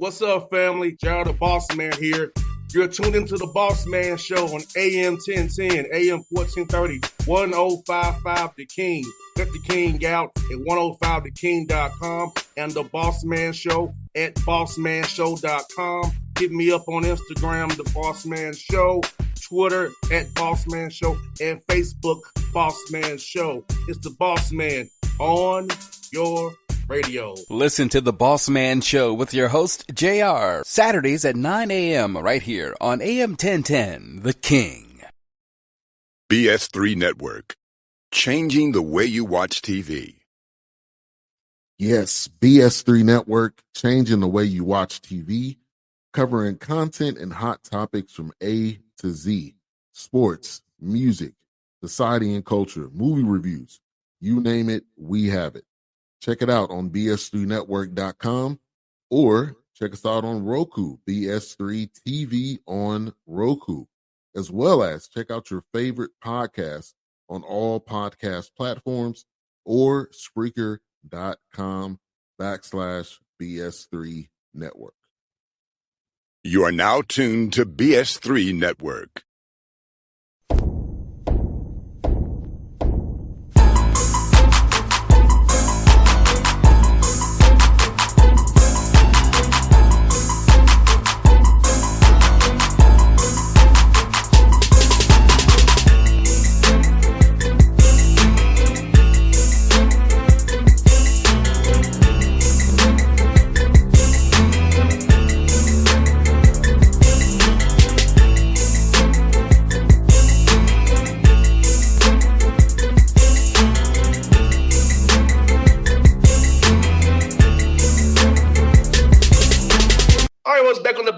What's up, family? Gerald the Bossman here. You're tuned into the Bossman Show on AM 1010, AM 1430, 1055 The King. Let the King out at 105theking.com and the Bossman Show at bossmanshow.com. Hit me up on Instagram, The Bossman Show, Twitter at Bossman Show, and Facebook, Bossman Show. It's the Bossman on your radio. Listen to the Bossman Show with your host, JR, Saturdays at 9 a.m. right here on AM 1010, The King. BS3 Network, changing the way you watch TV. Yes, BS3 Network, changing the way you watch TV, covering content and hot topics from A to Z, sports, music, society and culture, movie reviews, you name it, we have it. Check it out on bs3network.com or check us out on Roku, BS3 TV on Roku, as well as check out your favorite podcast on all podcast platforms or Spreaker.com/BS3 Network. You are now tuned to BS3 Network.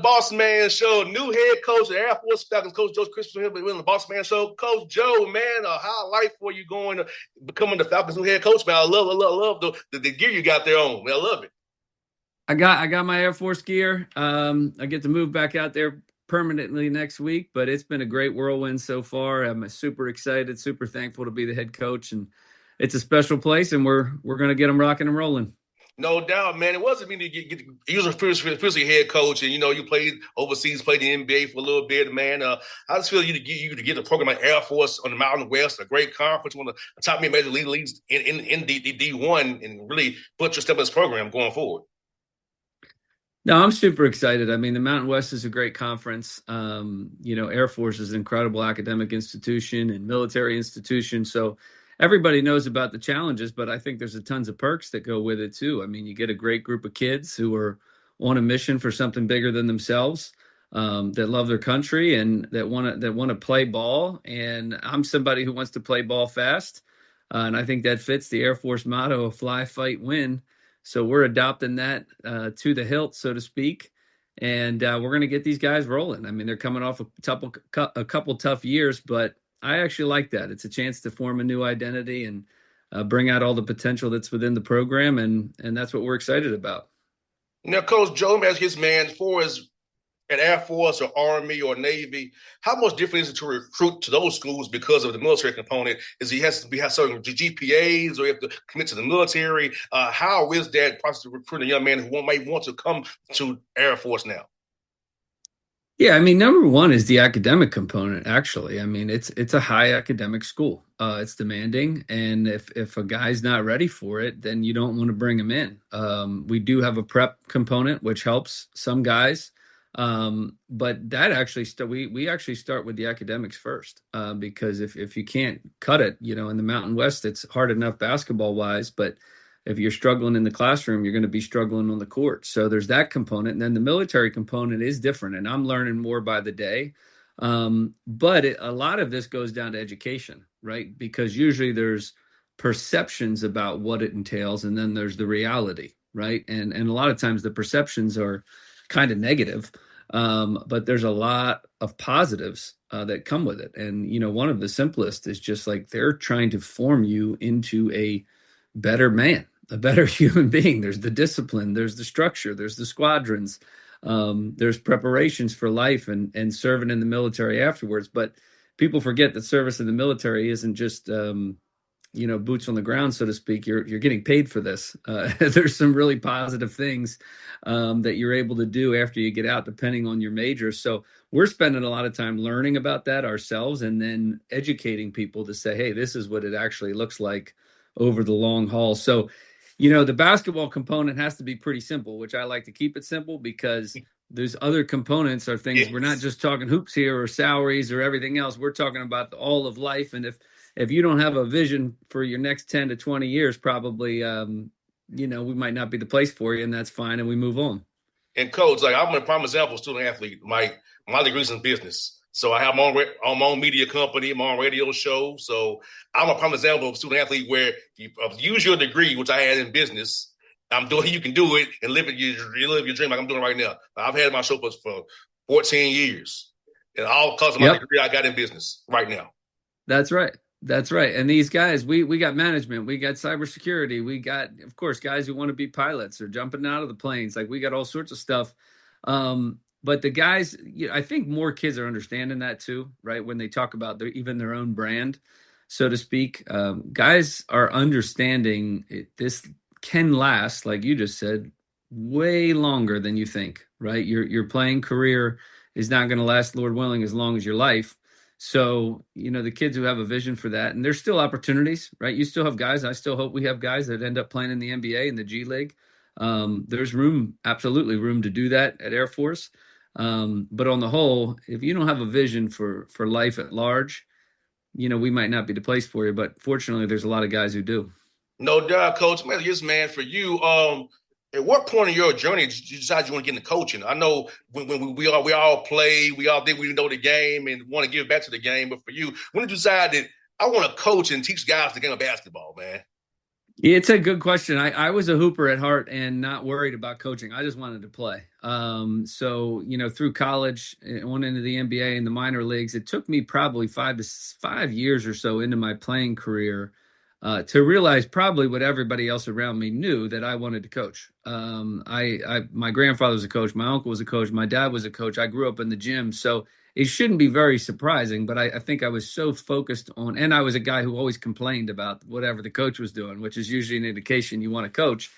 Bossman Show, new head coach, the Air Force Falcons, Coach Crispin here, but we're in the Bossman Show. Coach Joe, man, a highlight for you going to becoming the Falcons' new head coach, man. I love the gear you got there on. Man, I love it. I got my Air Force gear. I get to move back out there permanently next week, but it's been a great whirlwind so far. I'm super excited, super thankful to be the head coach, and it's a special place, and we're going to get them rocking and rolling. No doubt, man. It wasn't mean to get you was a previously head coach, and you played overseas, played the NBA for a little bit, man. I just feel you to get the program like Air Force on the Mountain West, a great conference, one of the top major leagues in D1, and really put your step in this program going forward. No, I'm super excited. I mean, the Mountain West is a great conference. Air Force is an incredible academic institution and military institution, so everybody knows about the challenges, but I think there's a tons of perks that go with it too. I mean, you get a great group of kids who are on a mission for something bigger than themselves, that love their country and that want to play ball. And I'm somebody who wants to play ball fast, and I think that fits the Air Force motto of fly, fight, win. So we're adopting that to the hilt, so to speak, and we're going to get these guys rolling. I mean, they're coming off a couple tough years, but I actually like that. It's a chance to form a new identity and bring out all the potential that's within the program, and that's what we're excited about. Now, Coach Joe, as his man, for his at Air Force or Army or Navy, how much different is it to recruit to those schools because of the military component? Is he has to have certain GPAs, or you have to commit to the military? How is that process of recruiting a young man who might want to come to Air Force now? Yeah, I mean, number one is the academic component, actually. I mean, it's a high academic school. It's demanding, and if a guy's not ready for it, then you don't want to bring him in. We do have a prep component, which helps some guys, but that actually we actually start with the academics first, because if you can't cut it, in the Mountain West, it's hard enough basketball-wise, but if you're struggling in the classroom, you're going to be struggling on the court. So there's that component. And then the military component is different. And I'm learning more by the day. But a lot of this goes down to education, right? Because usually there's perceptions about what it entails, and then there's the reality, right? And a lot of times the perceptions are kind of negative, but there's a lot of positives that come with it. And, one of the simplest is just like they're trying to form you into a better man, a better human being. There's the discipline, there's the structure, there's the squadrons, there's preparations for life and serving in the military afterwards. But people forget that service in the military isn't just boots on the ground, so to speak. You're getting paid for this. There's some really positive things that you're able to do after you get out, depending on your major. So we're spending a lot of time learning about that ourselves, and then educating people to say, hey, this is what it actually looks like over the long haul. So, the basketball component has to be pretty simple, which I like to keep it simple, because there's other components or things. We're not just talking hoops here or salaries or everything else. We're talking about all of life. And if you don't have a vision for your next 10 to 20 years, probably, we might not be the place for you, and that's fine. And we move on. And coach, like I'm a prime example, student athlete. My degree's in business. So I have my own media company, my own radio show. So I'm a prime example of student athlete where you use your degree, which I had in business. I'm doing, you can do it and live your dream like I'm doing right now. I've had my show for 14 years. And all because of my degree I got in business right now. That's right. That's right. And these guys, we got management, we got cybersecurity, we got, of course, guys who want to be pilots or jumping out of the planes. Like, we got all sorts of stuff. But the guys, I think more kids are understanding that too, right? When they talk about even their own brand, so to speak, guys are understanding this can last, like you just said, way longer than you think, right? Your playing career is not going to last, Lord willing, as long as your life. So, the kids who have a vision for that, and there's still opportunities, right? You still have guys. I still hope we have guys that end up playing in the NBA and the G League. There's absolutely room to do that at Air Force. But on the whole, if you don't have a vision for life at large, we might not be the place for you. But fortunately, there's a lot of guys who do. No doubt, Coach. Man, for you, at what point in your journey did you decide you want to get into coaching? I know when we all play, we all think we know the game and want to give back to the game. But for you, when did you decide that I want to coach and teach guys the game of basketball, man? It's a good question. I was a hooper at heart and not worried about coaching. I just wanted to play. So, through college, went into the NBA and the minor leagues, it took me probably 5 years or so into my playing career to realize probably what everybody else around me knew, that I wanted to coach. My grandfather was a coach. My uncle was a coach. My dad was a coach. I grew up in the gym. So it shouldn't be very surprising, but I think I was so focused on, and I was a guy who always complained about whatever the coach was doing, which is usually an indication you want to coach.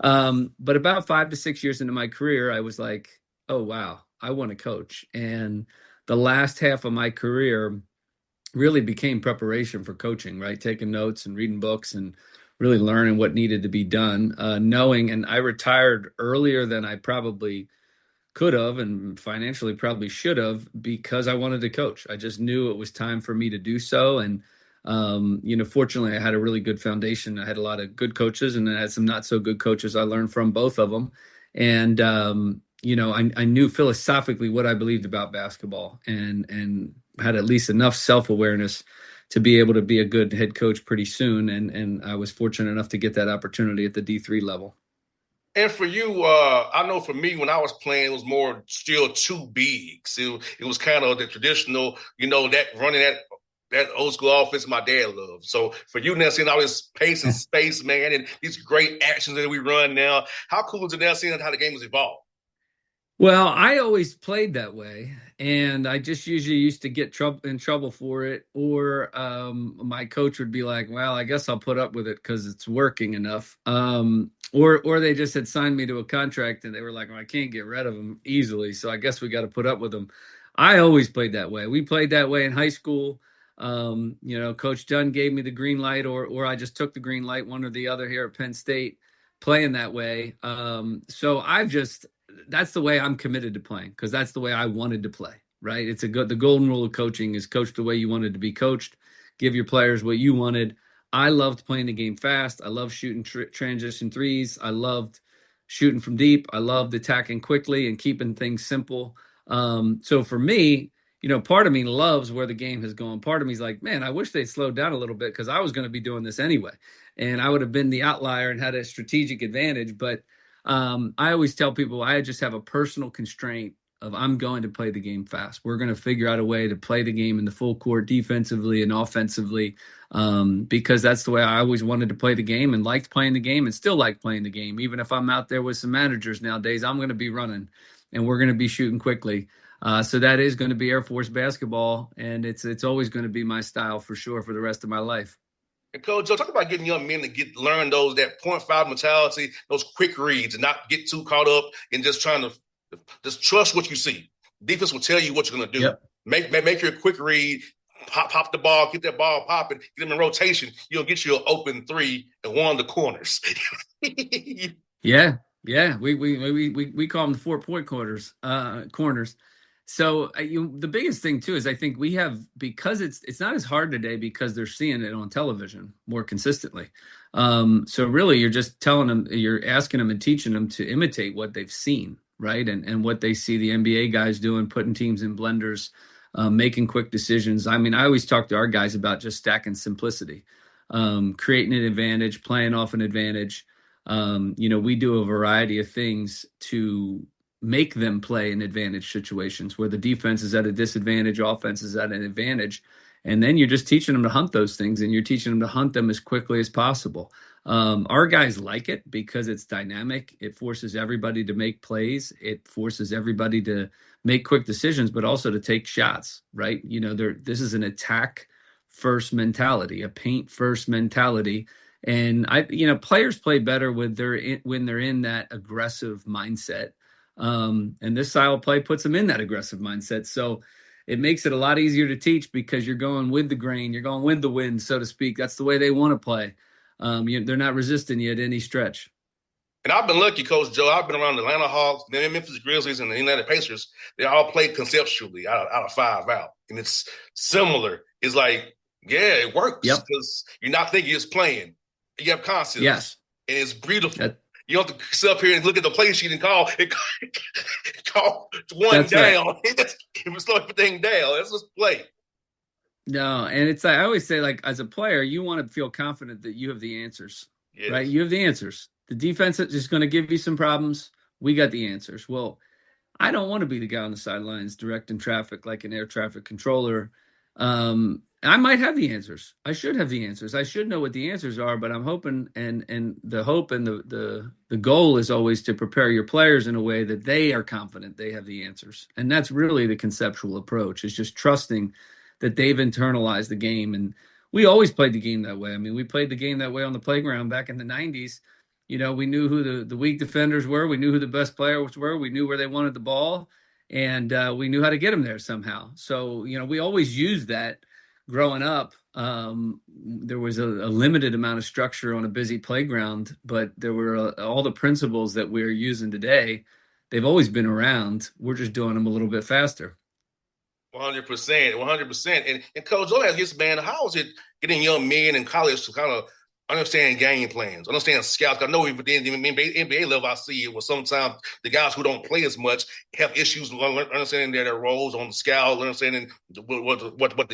But about 5 to 6 years into my career, I was like, oh, wow, I want to coach. And the last half of my career really became preparation for coaching, right? Taking notes and reading books and really learning what needed to be done, knowing, and I retired earlier than I probably could have and financially probably should have, because I wanted to coach. I just knew it was time for me to do so. And, fortunately, I had a really good foundation. I had a lot of good coaches, and I had some not so good coaches. I learned from both of them. And, I knew philosophically what I believed about basketball, and had at least enough self-awareness to be able to be a good head coach pretty soon. And I was fortunate enough to get that opportunity at the D3 level. And for you, I know for me, when I was playing, it was more still too big. So it was kind of the traditional, that running that old school offense my dad loved. So for you now, seeing all this pace and space, man, and these great actions that we run now, how cool is it now seeing how the game has evolved? Well, I always played that way, and I just usually used to get in trouble for it, or my coach would be like, well, I guess I'll put up with it because it's working enough. Or they just had signed me to a contract, and they were like, well, I can't get rid of him easily, so I guess we got to put up with him. I always played that way. We played that way in high school. Coach Dunn gave me the green light, or I just took the green light, one or the other here at Penn State, playing that way. So that's the way I'm committed to playing, because that's the way I wanted to play, right? It's the golden rule of coaching is coach the way you wanted to be coached, give your players what you wanted. I loved playing the game fast. I loved shooting transition threes. I loved shooting from deep. I loved attacking quickly and keeping things simple. So for me, part of me loves where the game has gone. Part of me is like, man, I wish they'd slowed down a little bit, because I was going to be doing this anyway. And I would have been the outlier and had a strategic advantage. But I always tell people I just have a personal constraint of I'm going to play the game fast. We're going to figure out a way to play the game in the full court defensively and offensively, because that's the way I always wanted to play the game and liked playing the game and still like playing the game. Even if I'm out there with some managers nowadays, I'm going to be running and we're going to be shooting quickly. So that is going to be Air Force basketball, and it's always going to be my style for sure for the rest of my life. And Coach Joe, talk about getting young men to learn that 0.5 mentality, those quick reads, and not get too caught up in just trying to just trust what you see. Defense will tell you what you're going to do. Yep. Make your quick read, pop the ball, get that ball popping, get them in rotation. You'll get you an open three in one of the corners. Yeah. We call them the 4-point corners. So the biggest thing too is I think we have, because it's not as hard today because they're seeing it on television more consistently. So really you're just telling them, you're asking them and teaching them to imitate what they've seen, right? And what they see the NBA guys doing, putting teams in blenders, making quick decisions. I mean, I always talk to our guys about just stacking simplicity, creating an advantage, playing off an advantage. We do a variety of things to make them play in advantage situations where the defense is at a disadvantage, offense is at an advantage. And then you're just teaching them to hunt those things, and you're teaching them to hunt them as quickly as possible. Our guys like it because it's dynamic. It forces everybody to make plays. It forces everybody to make quick decisions, but also to take shots, right? This is an attack first mentality, a paint first mentality. And players play better when they're in that aggressive mindset. And this style of play puts them in that aggressive mindset. So it makes it a lot easier to teach because you're going with the grain, you're going with the wind, so to speak. That's the way they want to play. They're not resisting you at any stretch. And I've been lucky, Coach Joe. I've been around the Atlanta Hawks, the Memphis Grizzlies, and the Indiana Pacers. They all play conceptually out of 5 out. And it's similar. It's like, yeah, it works because you're not thinking it's playing. You have concepts. Yes. And it's beautiful. You don't have to sit up here and look at the play sheet and call one down. Right. It slow everything down. Let's just play. No, and it's I always say, like, as a player, you want to feel confident that you have the answers, right? You have the answers. The defense is just going to give you some problems. We got the answers. Well, I don't want to be the guy on the sidelines directing traffic like an air traffic controller. I might have the answers. I should have the answers. I should know what the answers are, but I'm hoping, and the hope and the goal is always to prepare your players in a way that they are confident they have the answers. And that's really the conceptual approach, is just trusting that they've internalized the game. And we always played the game that way. I mean, we played the game that way on the playground back in the 90s. We knew who the weak defenders were. We knew who the best players were. We knew where they wanted the ball, and we knew how to get them there somehow. So, we always used that. Growing up, there was a limited amount of structure on a busy playground, but there were all the principles that we're using today. They've always been around. We're just doing them a little bit faster. 100%. And Coach Joe has his man. How is it getting young men in college to kind of understand game plans, understand scouts? I know even the NBA level, I see it where sometimes the guys who don't play as much have issues understanding their roles on the scout, understanding what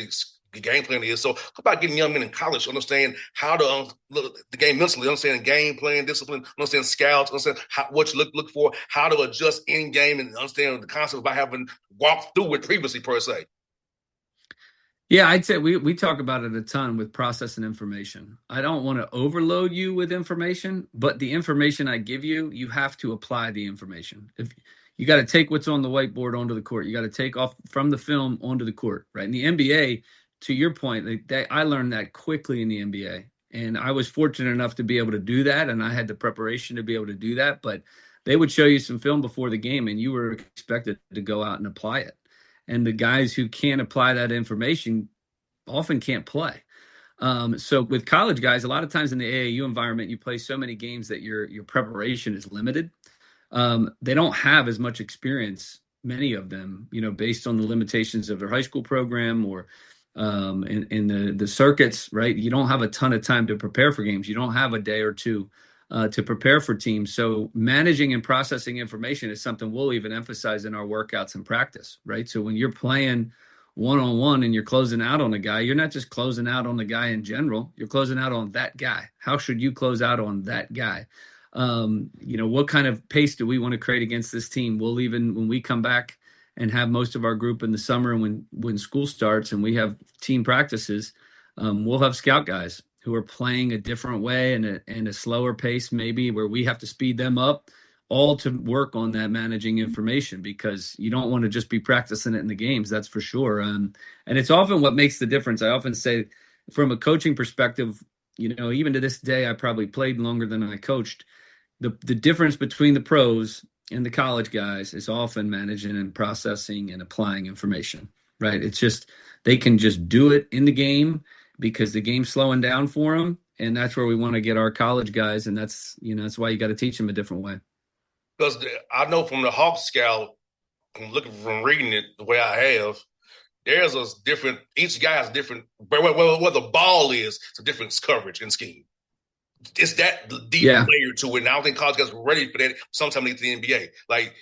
the game plan is. So how about getting young men in college to understand how to look the game mentally, understand game plan, discipline, understand scouts, understand what you look for, how to adjust in game, and understand the concept by having walked through it previously, per se. Yeah, I'd say we talk about it a ton with processing information. I don't want to overload you with information, but the information I give you, you have to apply the information. If you got to take what's on the whiteboard onto the court, you got to take off from the film onto the court, right? In the NBA, to your point, I learned that quickly in the NBA, and I was fortunate enough to be able to do that, and I had the preparation to be able to do that. But they would show you some film before the game, and you were expected to go out and apply it. And the guys who can't apply that information often can't play. So with college guys, a lot of times in the AAU environment, you play so many games that your preparation is limited. They don't have as much experience, many of them, based on the limitations of their high school program or in the circuits, right? You don't have a ton of time to prepare for games. You don't have a day or two to prepare for teams. So managing and processing information is something we'll even emphasize in our workouts and practice, right? So when you're playing one-on-one and you're closing out on a guy, you're not just closing out on the guy in general. You're closing out on that guy. How should you close out on that guy? What kind of pace do we want to create against this team? We'll even, when we come back and have most of our group in the summer, and when school starts and we have team practices, we'll have scout guys who are playing a different way and a slower pace, maybe, where we have to speed them up, all to work on that managing information, because you don't want to just be practicing it in the games, that's for sure. And it's often what makes the difference. I often say, from a coaching perspective, even to this day, I probably played longer than I coached. The difference between the pros and the college guys is often managing and processing and applying information, right? It's just they can just do it in the game because the game's slowing down for them, and that's where we want to get our college guys, and that's why you got to teach them a different way. Because I know from the Hawk Scout, from reading it the way I have, there's a different. Each guy has different. Where the ball is, it's a different coverage and scheme. It's that deep layer to it. And I don't think college guys are ready for that. Sometime they get to the NBA. Like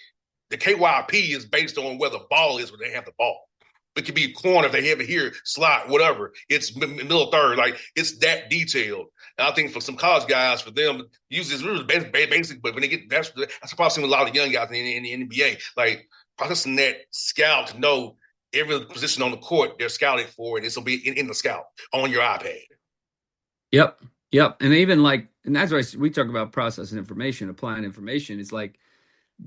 the KYP is based on where the ball is when they have the ball. It could be corner if they have it here, slot, whatever. It's middle third. Like it's that detailed. And I think for some college guys, for them, use this really basic. But when they get that's probably seen a lot of young guys in the NBA. Like processing that scout to know every position on the court they're scouting for, and it's gonna be in the scout on your iPad. Yep. And even and that's why we talk about processing information, applying information. It's like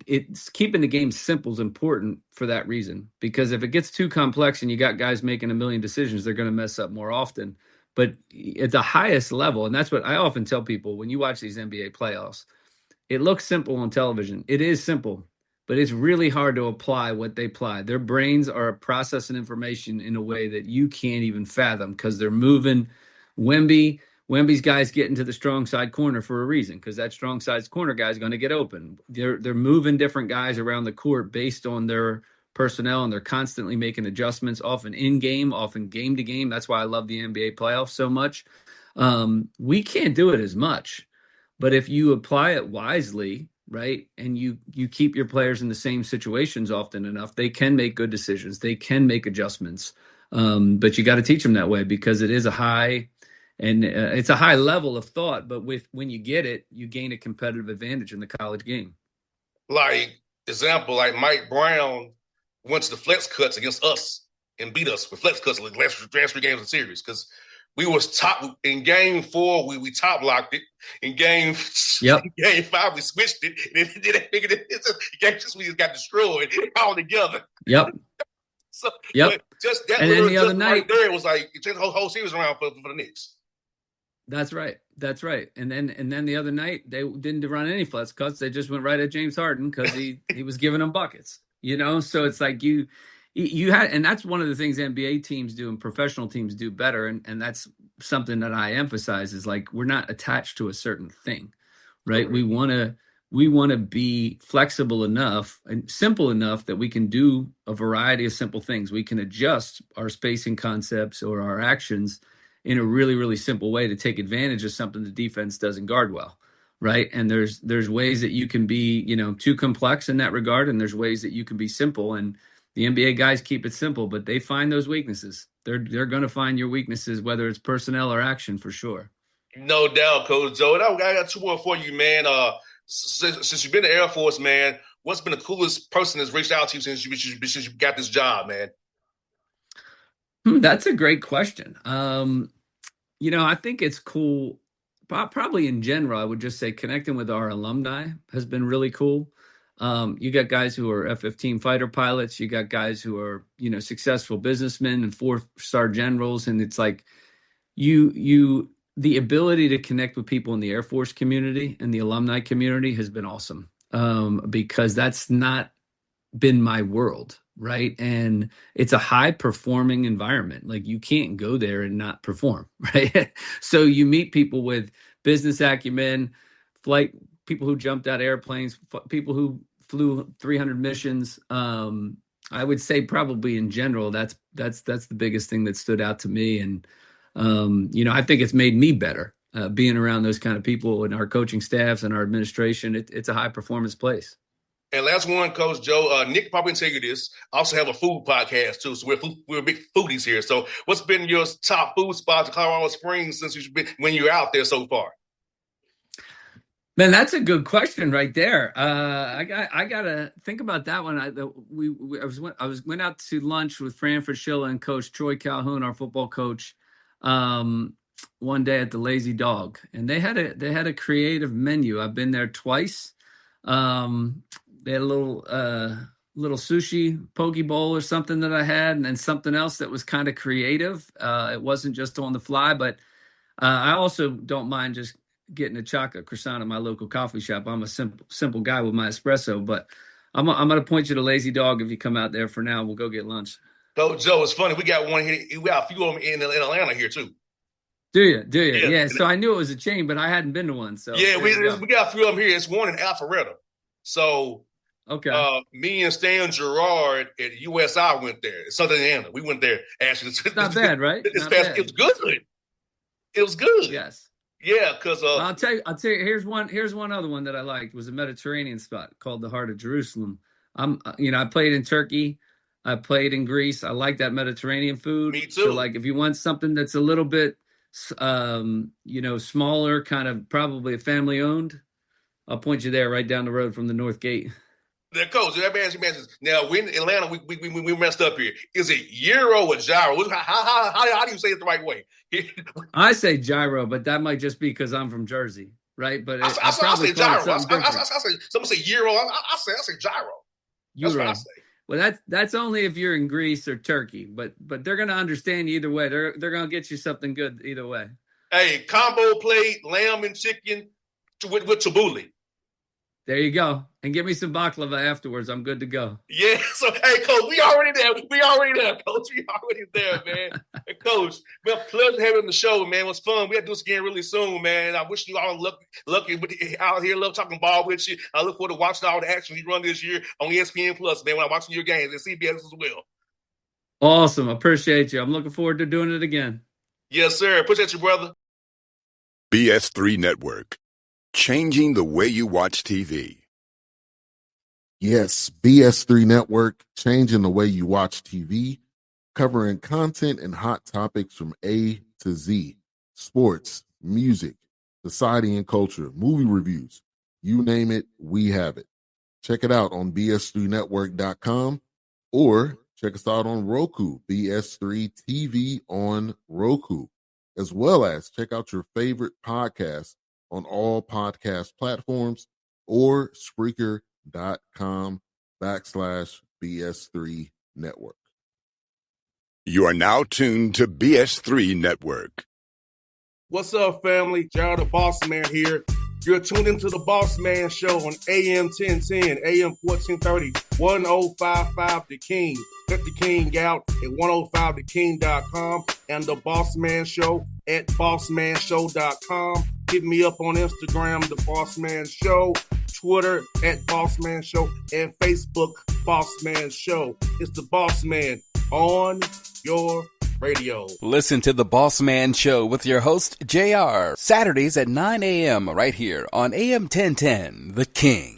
it's keeping the game simple is important for that reason. Because if it gets too complex and you got guys making a million decisions, they're going to mess up more often. But at the highest level, and that's what I often tell people when you watch these NBA playoffs, it looks simple on television. It is simple, but it's really hard to apply what they apply. Their brains are processing information in a way that you can't even fathom because they're moving. Wemby's guys get into the strong side corner for a reason because that strong side corner guy is going to get open. They're moving different guys around the court based on their personnel, and they're constantly making adjustments, often in game, often game to game. That's why I love the NBA playoffs so much. We can't do it as much, but if you apply it wisely, right, and you keep your players in the same situations often enough, they can make good decisions. They can make adjustments, but you got to teach them that way because it is a high. And it's a high level of thought, but when you get it, you gain a competitive advantage in the college game. Like, example, like Mike Brown went to the flex cuts against us and beat us with flex cuts like last 3 games of the series because we was top in game 4. We top locked it in game 5. We switched it, and then they figured game 6 we just got destroyed all together. Yep. Just that, and then the other night, right there, it was like it changed the whole series around for the Knicks. That's right. And then the other night they didn't run any flex cuts. They just went right at James Harden because he was giving them buckets. So it's like you had, and that's one of the things NBA teams do and professional teams do better. And that's something that I emphasize is like we're not attached to a certain thing, right? Okay. We want to be flexible enough and simple enough that we can do a variety of simple things. We can adjust our spacing concepts or our actions in a really, really simple way to take advantage of something the defense doesn't guard well, right? And there's ways that you can be, too complex in that regard, and there's ways that you can be simple. And the NBA guys keep it simple, but they find those weaknesses. They're going to find your weaknesses, whether it's personnel or action, for sure. No doubt, Coach Joe. And I got 2 more for you, man. Since you've been in the Air Force, man, what's been the coolest person that's reached out to you since you got this job, man? That's a great question. I think it's cool. Probably in general, I would just say connecting with our alumni has been really cool. You got guys who are F-15 fighter pilots. You got guys who are, successful businessmen and 4-star generals. And it's like the ability to connect with people in the Air Force community and the alumni community has been awesome because that's not been my world. Right. And it's a high performing environment. Like you can't go there and not perform. Right. So you meet people with business acumen, flight people who jumped out of airplanes, people who flew 300 missions. I would say probably in general, that's the biggest thing that stood out to me. And, I think it's made me better being around those kind of people and our coaching staffs and our administration. It's a high performance place. And last one, Coach Joe, Nick probably can tell you this. I also have a food podcast too, so we're big foodies here. So, what's been your top food spots in Colorado Springs since when you're out there so far? Man, that's a good question right there. I gotta think about that one. I went out to lunch with Fran Fraschilla and Coach Troy Calhoun, our football coach, one day at the Lazy Dog, and they had a creative menu. I've been there twice. They had a little sushi poke bowl or something that I had, and then something else that was kind of creative. It wasn't just on the fly, but I also don't mind just getting a chocolate croissant at my local coffee shop. I'm a simple guy with my espresso, but I'm going to point you to Lazy Dog if you come out there. For now, we'll go get lunch. Coach Joe, it's funny. We got one here. We got a few of them in Atlanta here too. Do you? Yeah. So I knew it was a chain, but I hadn't been to one. So yeah, we got a few of them here. It's one in Alpharetta. So okay, me and Stan Gerard at USI went there. Southern Indiana. We went there. Actually, it's not bad, right? It was good. It was good. Yes. Yeah, because I'll tell you. Here's one other one that I liked. Was a Mediterranean spot called the Heart of Jerusalem. I played in Turkey. I played in Greece. I like that Mediterranean food. Me too. So like, if you want something that's a little bit, smaller, kind of probably a family owned, I'll point you there, right down the road from the North Gate. The coach, that man, now we in Atlanta, we messed up here. Is it gyro or gyro? How do you say it the right way? I say gyro, but that might just be because I'm from Jersey, right? But I say gyro. Someone say gyro. I say gyro. That's what I say. Well, that's only if you're in Greece or Turkey, but they're gonna understand you either way. They're gonna get you something good either way. Hey, combo plate, lamb and chicken with tabbouleh. There you go. And give me some baklava afterwards. I'm good to go. Yeah. So, hey, Coach, we already there. Coach. We already there, man. Hey, Coach, well, pleasure having the show, man. It was fun. We have to do this again really soon, man. I wish you all lucky out here. Love talking ball with you. I look forward to watching all the action you run this year on ESPN Plus, man, when I'm watching your games and CBS as well. Awesome. Appreciate you. I'm looking forward to doing it again. Yes, sir. Appreciate you, brother. BS3 Network. Changing the way you watch TV. Yes, BS3 Network, changing the way you watch TV, covering content and hot topics from A to Z. Sports, music, society and culture, movie reviews. You name it, we have it. Check it out on bs3network.com or check us out on Roku, BS3 TV on Roku, as well as check out your favorite podcast on all podcast platforms or Spreaker.com/BS3 Network. You are now tuned to BS3 Network. What's up, family? Gerald the Bossman here. You're tuned into the Bossman Show on AM 1010, AM 1430, 1055 The King. Let the King out at 105theking.com and the Bossman Show at bossmanshow.com. Hit me up on Instagram, The Bossman Show, Twitter at Bossman Show, and Facebook, Bossman Show. It's the Bossman on your radio. Listen to The Bossman Show with your host, JR, Saturdays at 9 a.m. right here on AM 1010, The King.